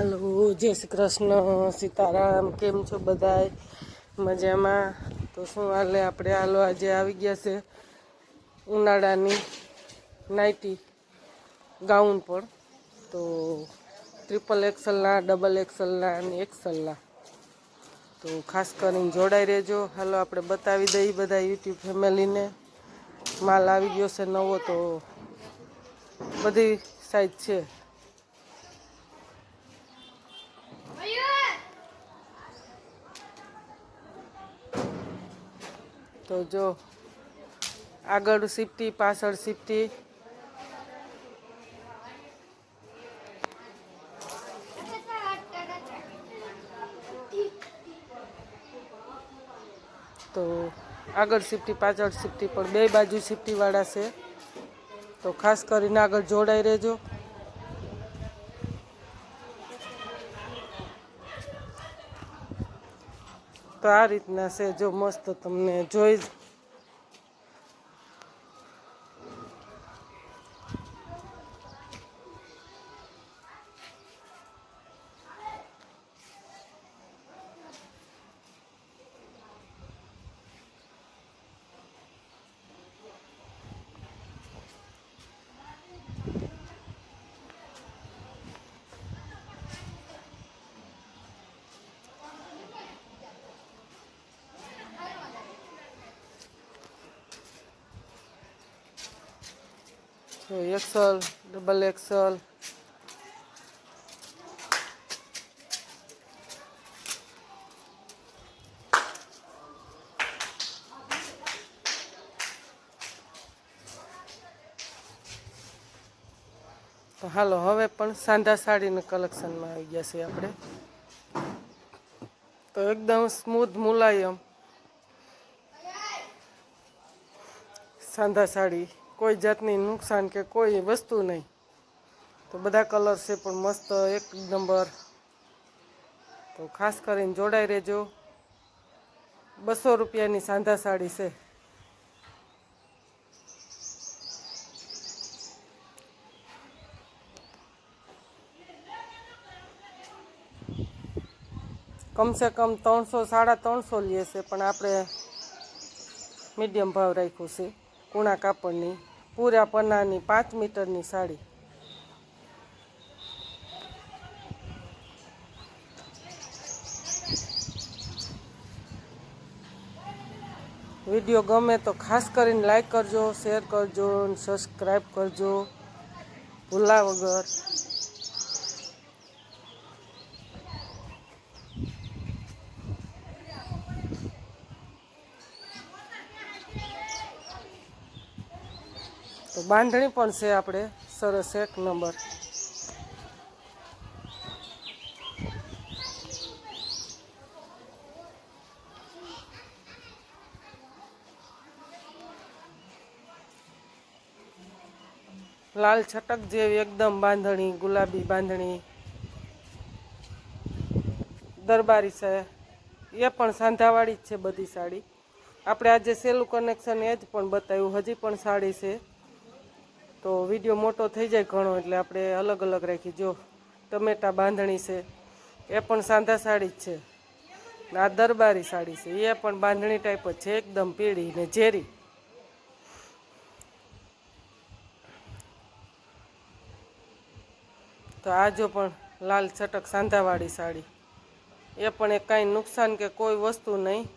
હાલો, જય શ્રી કૃષ્ણ, સીતારામ. કેમ છો બધાય? મજામાં? તો શું હાલે? આપણે હાલો આજે આવી ગયા છે ઉનાળાની નાઇટી ગાઉન પર. તો ટ્રિપલ એક્સલના, ડબલ એક્સલના અને એક્સલના. તો ખાસ કરીને જોડાઈ રહેજો. હાલો આપણે બતાવી દઈએ બધા યુટ્યુબ ફેમિલીને. માલ આવી ગયો છે નવો, તો બધી સાઈઝ છે. તો જો આગળ સિફ્ટી, પાછળ સિફ્ટી. તો આગળ સિફ્ટી, પાછળ સિફ્ટી, પણ બે બાજુ સિફ્ટીવાળા છે. તો ખાસ કરીને આગળ જોડાઈ રહેજો. તો આ રીતના છે, જો મસ્ત તમને જોઈ. તો એક્સલ, ડબલ એક્સલ. તો હાલો હવે પણ સાંધા સાડીના કલેક્શનમાં આવી ગયા છે આપણે. તો એકદમ સ્મૂથ, મુલાયમ સાંધા સાડી, કોઈ જાતની નુકસાન કે કોઈ વસ્તુ નહીં. તો બધા કલર છે પણ મસ્ત એક નંબર. તો ખાસ કરીને જોડાઈ રહેજો. 200 રૂપિયાની સાંધા સાડી છે. કમસે કમ 300, 350 લે છે, પણ આપણે મીડિયમ ભાવ રાખ્યો છે. કૂણા કાપડની, પૂરા પન્નાની 5 મીટરની સાડી. વિડીયો ગમે તો ખાસ કરીને લાઈક કરજો, શેર કરજો અને સબસ્ક્રાઈબ કરજો ભૂલા વગર. તો બાંધણી પણ છે આપણે સરસ એક નંબર. લાલ છટક જેવી એકદમ બાંધણી, ગુલાબી બાંધણી. દરબારી છે, એ પણ સાંધાવાળી જ છે બધી સાડી. આપણે આજે સેલું કનેક્શન એ જ પણ બતાવ્યું, હજી પણ સાડી છે. તો વિડીયો મોટો થઈ જાય ઘણો, એટલે આપણે અલગ અલગ રાખી. જો ટમેટા બાંધણી છે, એ પણ સાંધા સાડી જ છે. આ દરબારી સાડી છે, એ પણ બાંધણી ટાઈપ જ છે, એકદમ પીળી ને ઝેરી. તો આ જો પણ લાલ છટક સાંધાવાળી સાડી, એ પણ એ કાંઈ નુકસાન કે કોઈ વસ્તુ નહીં.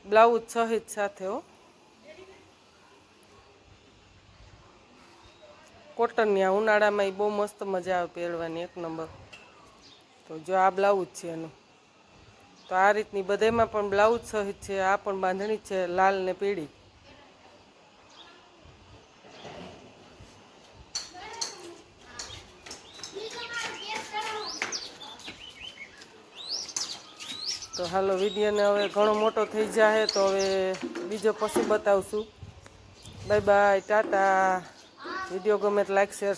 બ્લાઉઝ સહિત સાથે હો, કોટનની. આ ઉનાળામાં એ બહુ મસ્ત મજા આવે પહેરવાની, એક નંબર. તો જો આ બ્લાઉઝ છે એનું. તો આ રીતની બધેમાં પણ બ્લાઉઝ સહિત છે. આ પણ બાંધણી છે, લાલ ને પીળી. તો હાલો વિડીયોને હવે ઘણો મોટો થઈ જાય, તો હવે બીજો પછી બતાવશું. Bye bye, Tata. વિડીયો ગમે તો લાઈક, શેર.